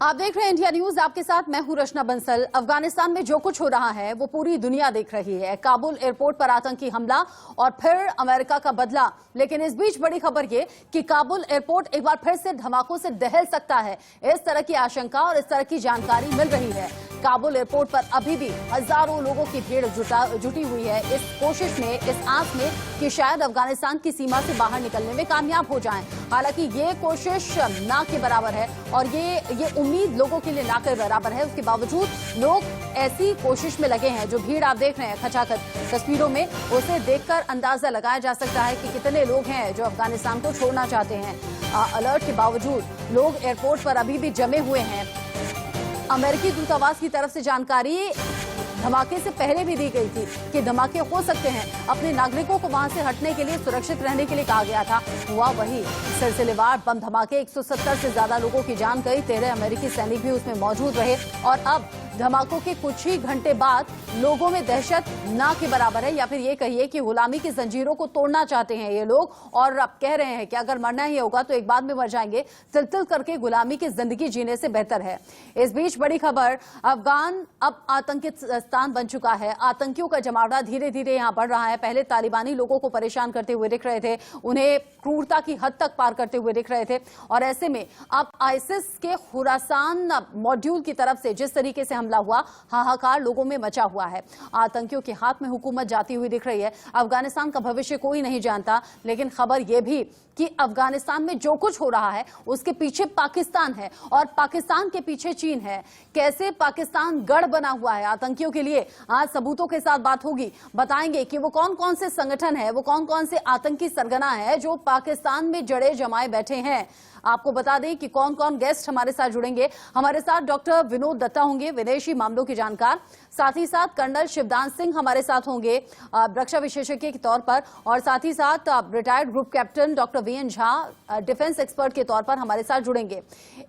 आप देख रहे हैं इंडिया न्यूज, आपके साथ मैं हूं रचना बंसल। अफगानिस्तान में जो कुछ हो रहा है वो पूरी दुनिया देख रही है। काबुल एयरपोर्ट पर आतंकी हमला और फिर अमेरिका का बदला। लेकिन इस बीच बड़ी खबर ये कि काबुल एयरपोर्ट एक बार फिर से धमाकों से दहल सकता है, इस तरह की आशंका और इस तरह की जानकारी मिल रही है। काबुल एयरपोर्ट पर अभी भी हजारों लोगों की भीड़ जुटी हुई है, इस कोशिश में, इस आस में कि शायद अफगानिस्तान की सीमा से बाहर निकलने में कामयाब हो जाएं। हालांकि ये कोशिश ना के बराबर है और ये उम्मीद लोगों के लिए ना के बराबर है। उसके बावजूद लोग ऐसी कोशिश में लगे हैं। जो भीड़ आप देख रहे हैं खचाखच तस्वीरों में, उसे देखकर अंदाजा लगाया जा सकता है कि कितने लोग हैं जो अफगानिस्तान को छोड़ना चाहते हैं। अलर्ट के बावजूद लोग एयरपोर्ट पर अभी भी जमे हुए हैं। अमेरिकी दूतावास की तरफ से जानकारी धमाके से पहले भी दी गई थी कि धमाके हो सकते हैं। अपने नागरिकों को वहां से हटने के लिए, सुरक्षित रहने के लिए कहा गया था। हुआ वही, सिलसिलेवार बम धमाके, 170 से ज्यादा लोगों की जान गई, 13 अमेरिकी सैनिक भी उसमें मौजूद रहे। और अब धमाकों के कुछ ही घंटे बाद लोगों में दहशत ना के बराबर है, या फिर ये कहिए कि गुलामी की जंजीरों को तोड़ना चाहते हैं ये लोग। और अब कह रहे हैं कि अगर मरना ही होगा तो एक बाद में मर जाएंगे, तिल करके गुलामी की जिंदगी जीने से बेहतर है। इस बीच बड़ी खबर, अफगान अब आतंकित स्थान बन चुका है। आतंकियों का जमावड़ा धीरे धीरे यहां बढ़ रहा है। पहले तालिबानी लोगों को परेशान करते हुए दिख रहे थे, उन्हें क्रूरता की हद तक पार करते हुए दिख रहे थे। और ऐसे में अब आईसिस के खुरासान मॉड्यूल की तरफ से जिस तरीके से हमला हुआ, हाहाकार लोगों में मचा हुआ है। आतंकियों के हाथ में हुकूमत जाती हुई दिख रही है। अफगानिस्तान का भविष्य कोई नहीं जानता, लेकिन खबर यह भी कि अफगानिस्तान में जो कुछ हो रहा है उसके पीछे पाकिस्तान है और पाकिस्तान के पीछे चीन है। कैसे पाकिस्तान गढ़ बना हुआ है आतंकियों के लिए, आज सबूतों के साथ बात होगी। बताएंगे कि वो कौन कौन से संगठन है, वो कौन कौन से आतंकी सरगना है जो पाकिस्तान में जड़े जमाए बैठे हैं। आपको बता दें कि कौन कौन गेस्ट हमारे साथ जुड़ेंगे। हमारे साथ डॉक्टर विनोद दत्ता होंगे, विदेशी मामलों के जानकार। साथ ही साथ कर्नल शिवदान सिंह हमारे साथ होंगे रक्षा विशेषज्ञ के तौर पर, और साथ ही साथ retired group captain doctor VN Jha defence expert के तौर पर हमारे साथ जुड़ेंगे।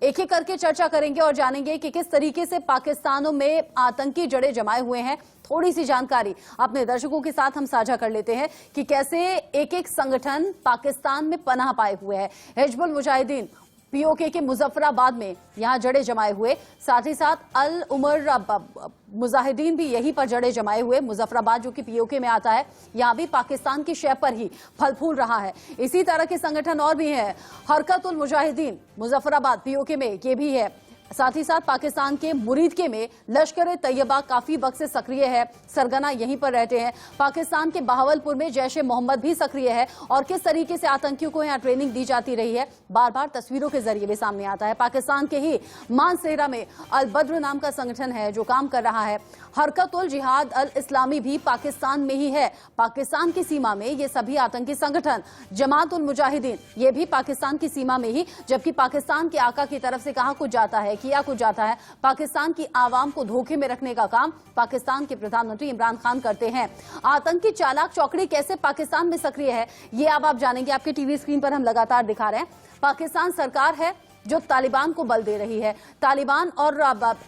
एक एक करके चर्चा करेंगे और जानेंगे कि किस तरीके से पाकिस्तानों में आतंकी जड़े जमाए हुए हैं। थोड़ी सी जानकारी अपने दर्शकों के साथ हम साझा कर लेते हैं कि कैसे एक एक संगठन पाकिस्तान में पनाह पाए हुए हैं। हिजबुल मुजाहिदीन पीओके के मुजफ्फराबाद में यहां जड़े जमाए हुए, साथ ही साथ अल उमर मुजाहिदीन भी यहीं पर जड़े जमाए हुए। मुजफ्फराबाद जो कि पीओके में आता है, यहां भी पाकिस्तान की शय पर ही फल फूल रहा है। इसी तरह के संगठन और भी हैं। हरकत उल मुजाहिदीन मुजफ्फराबाद पीओके में ये भी है। साथ ही साथ पाकिस्तान के मुरीदके में लश्कर तैयबा काफी वक्त से सक्रिय है, सरगना यहीं पर रहते हैं। पाकिस्तान के बहावलपुर में जैश ए मोहम्मद भी सक्रिय है और किस तरीके से आतंकियों को यहां ट्रेनिंग दी जाती रही है बार बार तस्वीरों के जरिए भी सामने आता है। पाकिस्तान के ही मानसेरा में अल बद्र नाम का संगठन है जो काम कर रहा है। हरकत उल जिहाद अल इस्लामी भी पाकिस्तान में ही है। पाकिस्तान की सीमा में ये सभी आतंकी संगठन, जमात उल मुजाहिदीन ये भी पाकिस्तान की सीमा में ही, जबकि पाकिस्तान के आका की तरफ से कहा कुछ जाता है, किया कुछ जाता है। पाकिस्तान की आवाम को धोखे में रखने का काम पाकिस्तान के प्रधानमंत्री इमरान खान करते हैं। आतंकी चालाक चौकड़ी कैसे पाकिस्तान में सक्रिय है, ये अब आप जानेंगे। आपके टीवी स्क्रीन पर हम लगातार दिखा रहे हैं। पाकिस्तान सरकार है जो तालिबान को बल दे रही है। तालिबान और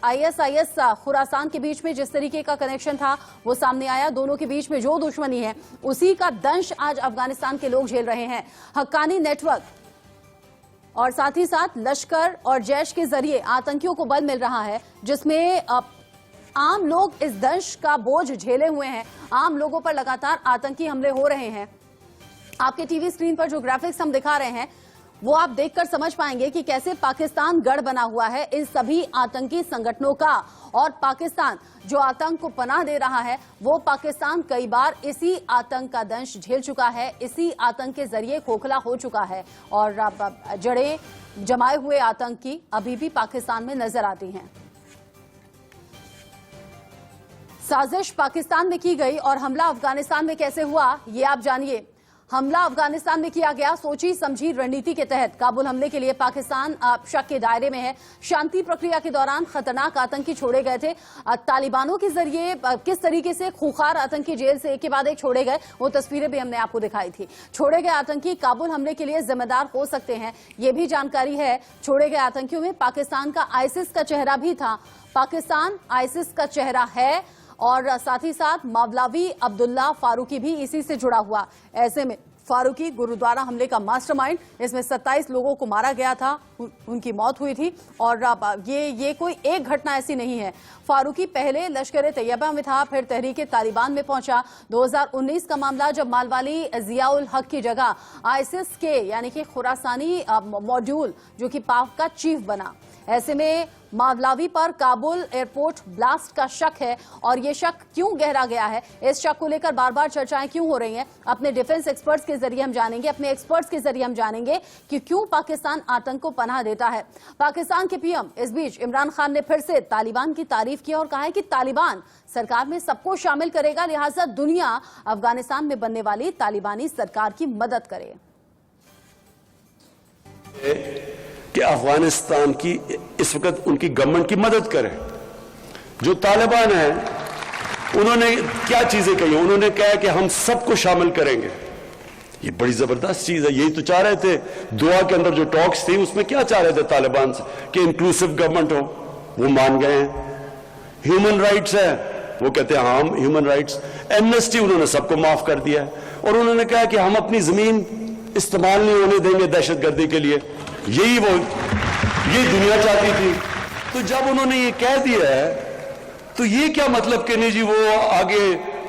आईएसआईएस खुरासान के बीच में जिस तरीके का कनेक्शन था वो सामने आया। दोनों के बीच में जो दुश्मनी है उसी का दंश आज अफगानिस्तान के लोग झेल रहे हैं। हक्कानी नेटवर्क और साथ ही साथ लश्कर और जैश के जरिए आतंकियों को बल मिल रहा है, जिसमें आम लोग इस दंश का बोझ झेले हुए हैं। आम लोगों पर लगातार आतंकी हमले हो रहे हैं। आपके टीवी स्क्रीन पर जो ग्राफिक्स हम दिखा रहे हैं वो आप देखकर समझ पाएंगे कि कैसे पाकिस्तान गढ़ बना हुआ है इन सभी आतंकी संगठनों का। और पाकिस्तान जो आतंक को पनाह दे रहा है, वो पाकिस्तान कई बार इसी आतंक का दंश झेल चुका है, इसी आतंक के जरिए खोखला हो चुका है। और जड़े जमाए हुए आतंकी अभी भी पाकिस्तान में नजर आती हैं। साजिश पाकिस्तान में की गई और हमला अफगानिस्तान में कैसे हुआ, ये आप जानिए। हमला अफगानिस्तान में किया गया सोची समझी रणनीति के तहत। काबुल हमले के लिए पाकिस्तान शक के दायरे में है। शांति प्रक्रिया के दौरान खतरनाक आतंकी छोड़े गए थे। तालिबानों के जरिए किस तरीके से खूंखार आतंकी जेल से एक के बाद एक छोड़े गए, वो तस्वीरें भी हमने आपको दिखाई थी। छोड़े गए आतंकी काबुल हमले के लिए जिम्मेदार हो सकते हैं, ये भी जानकारी है। छोड़े गए आतंकियों में पाकिस्तान का आईसिस का चेहरा भी था। पाकिस्तान आईसिस का चेहरा है और साथ ही साथ मौलवी अब्दुल्ला फारूकी भी इसी से जुड़ा हुआ। ऐसे में फारूकी गुरुद्वारा हमले का मास्टरमाइंड। इसमें 27 लोगों को मारा गया था, उनकी मौत हुई थी। और ये कोई एक घटना ऐसी नहीं है। फारूकी पहले लश्कर तैयबा में था, फिर तहरीक तालिबान में पहुंचा। 2019 का मामला, जब मालवाली जियाउल हक की जगह आईसिस के यानी कि खुरासानी मॉड्यूल जो कि पाक का चीफ बना। ऐसे में मावलावी पर काबुल एयरपोर्ट ब्लास्ट का शक है। और ये शक क्यों गहरा गया है, इस शक को लेकर बार बार चर्चाएं क्यों हो रही हैं, अपने डिफेंस एक्सपर्ट्स के जरिए हम जानेंगे, अपने एक्सपर्ट्स के जरिए हम जानेंगे कि क्यों पाकिस्तान आतंक को पनाह देता है। पाकिस्तान के पीएम इस बीच इमरान खान ने फिर से तालिबान की तारीफ की और कहा है कि तालिबान सरकार में सबको शामिल करेगा, लिहाजा दुनिया अफगानिस्तान में बनने वाली तालिबानी सरकार की मदद करे। कि अफगानिस्तान की इस वक्त उनकी गवर्नमेंट की मदद करें। जो तालिबान है उन्होंने क्या चीजें कही, उन्होंने कहा कि हम सबको शामिल करेंगे। ये बड़ी जबरदस्त चीज है। यही तो चाह रहे थे दुआ के अंदर जो टॉक्स थी, उसमें क्या चाह रहे थे तालिबान से कि इंक्लूसिव गवर्नमेंट हो, वो मान गए हैं। ह्यूमन राइट्स है, वो कहते हैं हाँ ह्यूमन राइट्स। एमनेस्टी उन्होंने सबको माफ कर दिया है। और उन्होंने कहा कि हम अपनी जमीन इस्तेमाल नहीं होने देंगे दहशतगर्दी के लिए। यही दुनिया चाहती थी। तो जब उन्होंने ये कह दिया है तो ये क्या मतलब कि नहीं जी वो आगे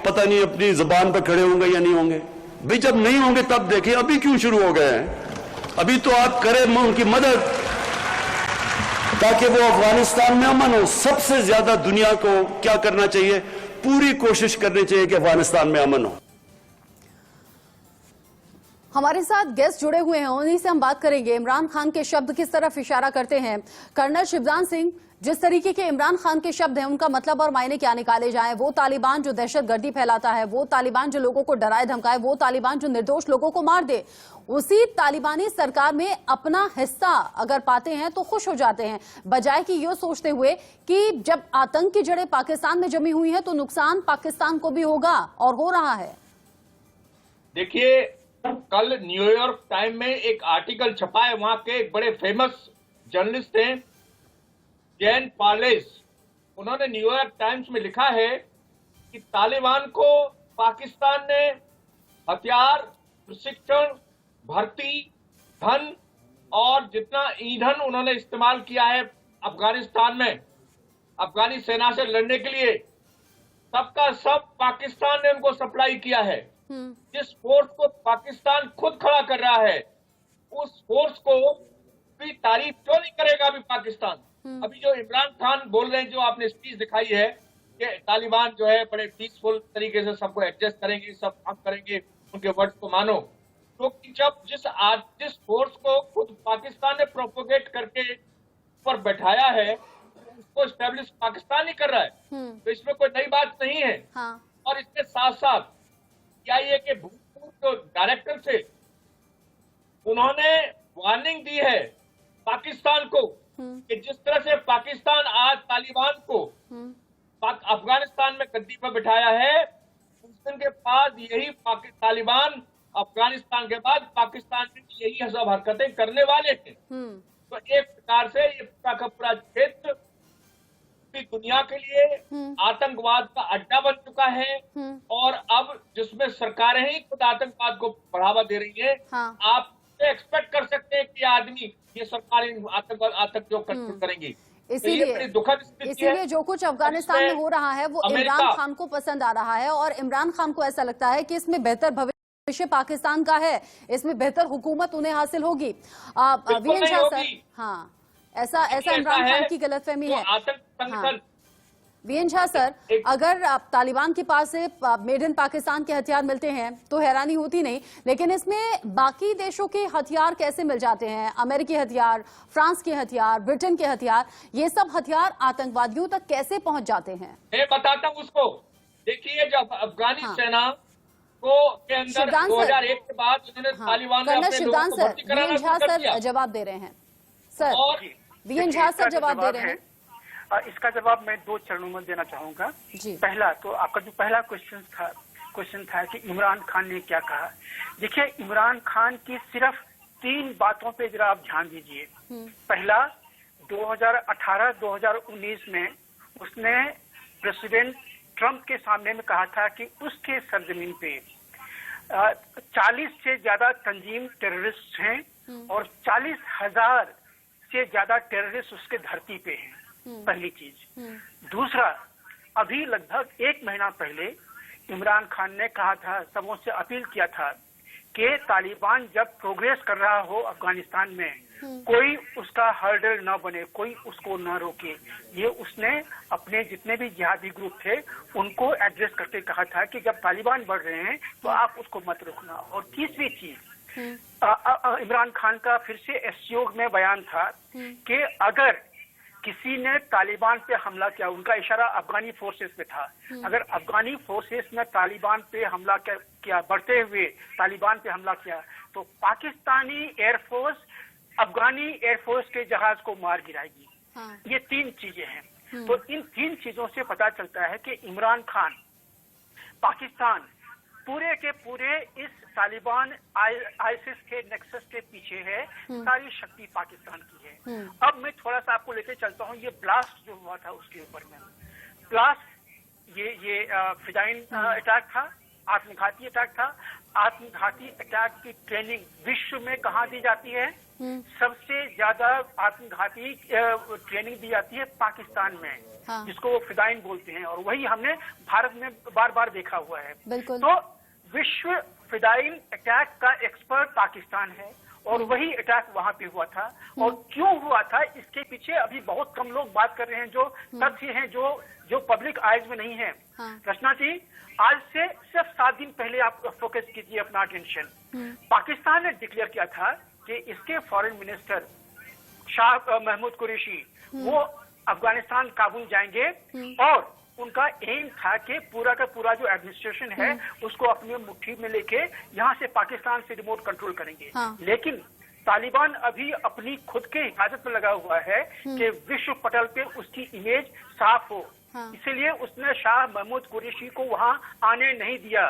पता नहीं अपनी जुबान पर खड़े होंगे या नहीं होंगे। भाई जब नहीं होंगे तब देखें, अभी क्यों शुरू हो गए हैं। अभी तो आप करें उनकी मदद ताकि वो अफगानिस्तान में अमन हो। सबसे ज्यादा दुनिया को क्या करना चाहिए, पूरी कोशिश करनी चाहिए कि अफगानिस्तान में अमन हो। हमारे साथ गेस्ट जुड़े हुए हैं, उन्हीं से हम बात करेंगे। इमरान खान के शब्द किस तरफ इशारा करते हैं। कर्नल शिवजान सिंह, जिस तरीके के इमरान खान के शब्द हैं उनका मतलब और मायने क्या निकाले जाएं। वो तालिबान जो दहशतगर्दी फैलाता है, वो तालिबान जो लोगों को डराए धमकाए, वो तालिबान जो निर्दोष लोगों को मार दे, उसी तालिबानी सरकार में अपना हिस्सा अगर पाते हैं तो खुश हो जाते हैं, बजाय कि ये सोचते हुए कि जब आतंक की जड़ें पाकिस्तान में जमी हुई हैं तो नुकसान पाकिस्तान को भी होगा, और हो रहा है। देखिए, कल न्यूयॉर्क टाइम में एक आर्टिकल छपा है, वहां के एक बड़े फेमस जर्नलिस्ट हैं जैन पार्लेस। उन्होंने न्यूयॉर्क टाइम्स में लिखा है कि तालिबान को पाकिस्तान ने हथियार, प्रशिक्षण, भर्ती, धन और जितना ईंधन उन्होंने इस्तेमाल किया है अफगानिस्तान में अफगानी सेना से लड़ने के लिए, सबका सब पाकिस्तान ने उनको सप्लाई किया है। जिस फोर्स को पाकिस्तान खुद खड़ा कर रहा है, उस फोर्स को भी तारीफ क्यों नहीं करेगा अभी पाकिस्तान। अभी जो इमरान खान बोल रहे हैं, जो आपने स्पीच दिखाई है कि तालिबान जो है बड़े पीसफुल तरीके से सबको एडजस्ट करेंगे, सब काम करेंगे, उनके वर्ड्स को मानो। तो जब जिस फोर्स को खुद पाकिस्तान ने प्रोपोगेट करके ऊपर बैठाया है, उसको स्टैब्लिश पाकिस्तान ही कर रहा है, तो इसमें कोई नई बात नहीं है। हाँ। और इसके साथ साथ CIA के भूतपूर्व डायरेक्टर से उन्होंने वार्निंग दी है पाकिस्तान को कि जिस तरह से पाकिस्तान आज तालिबान को अफगानिस्तान में गद्दी पर बिठाया है, उस दिन के बाद यही तालिबान अफगानिस्तान के बाद पाकिस्तान में यही सब हरकतें करने वाले थे। तो एक प्रकार से ये पूरा का पूरा क्षेत्र दुनिया के लिए आतंकवाद का अड्डा बन चुका है। और अब जिसमें सरकारें ही खुद आतंकवाद को बढ़ावा दे रही हैं, हाँ। आप एक्सपेक्ट कर सकते हैं कि आदमी ये सरकारें आतंक जो कंट्रोल करेंगी। इसीलिए दुखद स्थिति है। जो कुछ अफगानिस्तान में हो रहा है वो इमरान खान को पसंद आ रहा है, और इमरान खान को ऐसा लगता है कि इसमें बेहतर भविष्य पाकिस्तान का है, इसमें बेहतर हुकूमत उन्हें हासिल होगी। वीएन शाह सर, हाँ, ऐसा इमरान खान की गलतफहमी है। हाँ। वीएन शाह सर, अगर तालिबान के पास से मेड इन पाकिस्तान के हथियार मिलते हैं तो हैरानी होती नहीं, लेकिन इसमें बाकी देशों के हथियार कैसे मिल जाते हैं? अमेरिकी हथियार, फ्रांस के हथियार, ब्रिटेन के हथियार, ये सब हथियार आतंकवादियों तक कैसे पहुंच जाते हैं? मैं बताता हूं उसको। देखिए, जब अफगानी सेना को के अंदर 2001 के बाद उन्होंने तालिबान ने अपने लोगों को भर्ती कराना शुरू कर दिया। जवाब दे रहे हैं सर, वीएन झा सर जवाब दे रहे हैं। इसका जवाब मैं 2 चरणों में देना चाहूंगा। पहला तो आपका जो पहला क्वेश्चन था कि इमरान खान ने क्या कहा। देखिए, इमरान खान की सिर्फ 3 बातों पे जरा आप ध्यान दीजिए। पहला, 2018-2019 में उसने प्रेसिडेंट ट्रंप के सामने में कहा था कि उसके सरजमीन पे 40 से ज्यादा तंजीम टेररिस्ट हैं और 40,000 से ज्यादा टेररिस्ट उसके धरती पे हैं। पहली चीज। दूसरा, अभी लगभग 1 महीना पहले इमरान खान ने कहा था, सबों से अपील किया था कि तालिबान जब प्रोग्रेस कर रहा हो अफगानिस्तान में, कोई उसका हर्डल न बने, कोई उसको न रोके। ये उसने अपने जितने भी जिहादी ग्रुप थे उनको एड्रेस करते कहा था कि जब तालिबान बढ़ रहे हैं तो आप उसको मत रोकना। और तीसरी चीज, इमरान खान का फिर से एससीओ में बयान था कि अगर किसी ने तालिबान पे हमला किया, उनका इशारा अफगानी फोर्सेस पे था, अगर अफगानी फोर्सेस ने तालिबान पे हमला किया, बढ़ते हुए तालिबान पे हमला किया, तो पाकिस्तानी एयरफोर्स अफगानी एयरफोर्स के जहाज को मार गिराएगी। ये 3 चीजें हैं। तो इन 3 चीजों से पता चलता है कि इमरान खान पाकिस्तान पूरे के पूरे इस तालिबान आईसिस के नेक्सस के पीछे है। सारी शक्ति पाकिस्तान की है। अब मैं थोड़ा सा आपको लेके चलता हूँ, ये ब्लास्ट जो हुआ था उसके ऊपर में। ब्लास्ट ये फिदाइन अटैक था, आत्मघाती अटैक था। आत्मघाती अटैक की ट्रेनिंग विश्व में कहाँ दी जाती है? सबसे ज्यादा आत्मघाती ट्रेनिंग दी जाती है पाकिस्तान में, जिसको वो फिदाइन बोलते हैं, और वही हमने भारत में बार बार देखा हुआ है। तो विश्व फिदाइन अटैक का एक्सपर्ट पाकिस्तान है और वही अटैक वहां पे हुआ था। और क्यों हुआ था इसके पीछे अभी बहुत कम लोग बात कर रहे हैं, जो तथ्य हैं जो पब्लिक आइज में नहीं है। रचना जी, आज से सिर्फ 7 दिन पहले आप फोकस कीजिए अपना अटेंशन। पाकिस्तान ने डिक्लेयर किया था कि इसके फॉरेन मिनिस्टर शाह महमूद कुरैशी वो अफगानिस्तान काबुल जाएंगे और उनका एम था कि पूरा का पूरा जो एडमिनिस्ट्रेशन है उसको अपनी मुट्ठी में लेके यहाँ से पाकिस्तान से रिमोट कंट्रोल करेंगे। लेकिन तालिबान अभी अपनी खुद के हिफाजत में लगा हुआ है कि विश्व पटल पे उसकी इमेज साफ हो। इसीलिए उसने शाह महमूद कुरैशी को वहाँ आने नहीं दिया।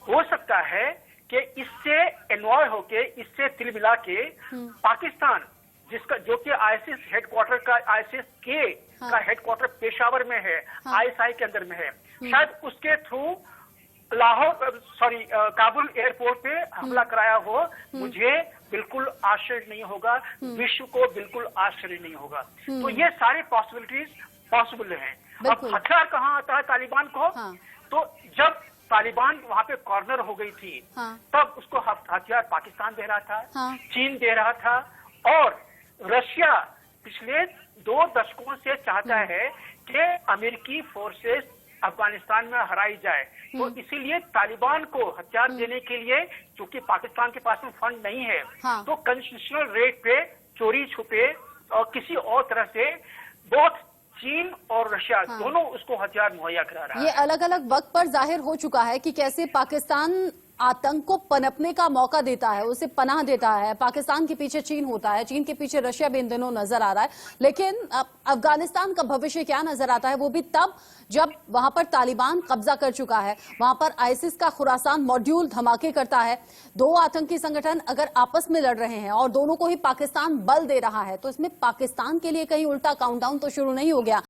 हो सकता है कि इससे इन्वॉल्व होके, इससे तिल मिला के पाकिस्तान, जिसका जो कि आईएसआई हेडक्वार्टर का आईएसआई के का हेडक्वार्टर पेशावर में है, आईएसआई के अंदर में है, शायद उसके थ्रू काबुल एयरपोर्ट पे हमला कराया हो। मुझे बिल्कुल आश्चर्य नहीं होगा, विश्व को बिल्कुल आश्चर्य नहीं होगा। तो ये सारे पॉसिबिलिटीज पॉसिबल हैं। अब हथियार कहाँ आता है तालिबान को? तो जब तालिबान वहाँ पे कॉर्नर हो गई थी तब उसको हथियार पाकिस्तान दे रहा था, चीन दे रहा था, और रशिया पिछले 2 दशकों से चाहता है कि अमेरिकी फोर्सेस अफगानिस्तान में हराई जाए। तो इसीलिए तालिबान को हथियार देने के लिए, क्योंकि पाकिस्तान के पास में फंड नहीं है, तो कंसेशनल रेट पे चोरी छुपे और किसी और तरह से बहुत चीन और रशिया दोनों उसको हथियार मुहैया करा रहा है। ये अलग अलग वक्त पर जाहिर हो चुका है कि कैसे पाकिस्तान आतंक को पनपने का मौका देता है, उसे पनाह देता है। पाकिस्तान के पीछे चीन होता है, चीन के पीछे रशिया भी इन दिनों नजर आ रहा है। लेकिन अफगानिस्तान का भविष्य क्या नजर आता है, वो भी तब जब वहां पर तालिबान कब्जा कर चुका है, वहां पर आईसिस का खुरासान मॉड्यूल धमाके करता है। 2 आतंकी संगठन अगर आपस में लड़ रहे हैं और दोनों को ही पाकिस्तान बल दे रहा है, तो इसमें पाकिस्तान के लिए कहीं उल्टा काउंटडाउन तो शुरू नहीं हो गया?